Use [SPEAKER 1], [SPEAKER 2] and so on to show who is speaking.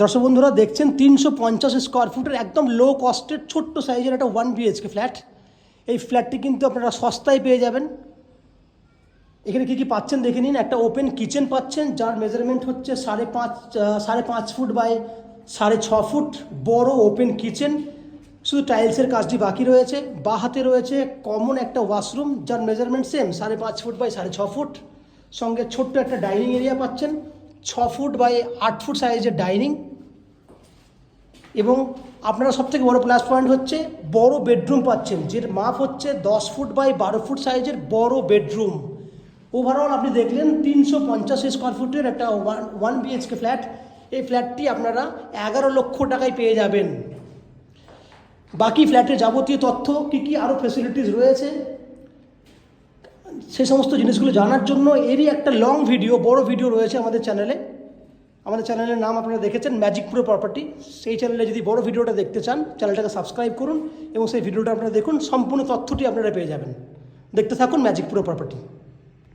[SPEAKER 1] দর্শক বন্ধুরা দেখছেন 350 স্কোয়ার ফুটের একদম লো কস্টের ছোট্ট সাইজের একটা 1 BHK ফ্ল্যাট। এই ফ্ল্যাটটি কিন্তু আপনারা সস্তায় পেয়ে যাবেন। এখানে কী কী পাচ্ছেন দেখে নিন। একটা ওপেন কিচেন পাচ্ছেন, যার মেজারমেন্ট হচ্ছে 5.5 ফুট বাই 6.5 ফুট। বড় ওপেন কিচেন, শুধু টাইলসের কাজটি বাকি রয়েছে। বাঁ হাতে রয়েছে কমন একটা ওয়াশরুম, যার measurement same 5.5 foot by 6.5 foot. সঙ্গে ছোট্ট একটা ডাইনিং এরিয়া পাচ্ছেন, 6 ফুট বাই 8 ফুট সাইজের ডাইনিং। এবং আপনারা সবথেকে বড় প্লাস পয়েন্ট হচ্ছে বড় বেডরুম পাচ্ছেন, যের মাপ হচ্ছে 10 ফুট বাই 12 ফুট সাইজের বড় বেডরুম। ওভারঅল আপনি দেখলেন 350 স্কোয়ার ফুটের একটা 1 BHK ফ্ল্যাট। এই ফ্ল্যাটটি আপনারা 11 লক্ষ টাকায় পেয়ে যাবেন। বাকি ফ্ল্যাটের যাবতীয় তথ্য কী কী আরও ফেসিলিটিস রয়েছে সেই সমস্ত জিনিসগুলো জানার জন্য এরই একটা লং ভিডিও, বড় ভিডিও রয়েছে আমাদের চ্যানেলে। আমাদের চ্যানেলের নাম আপনারা দেখেছেন ম্যাজিক প্রো প্রপার্টি। সেই চ্যানেলে যদি বড় ভিডিওটা দেখতে চান, চ্যানেলটাকে সাবস্ক্রাইব করুন এবং সেই ভিডিওটা আপনারা দেখুন। সম্পূর্ণ তথ্যটি আপনারা পেয়ে যাবেন। দেখতে থাকুন ম্যাজিক প্রো প্রপার্টি।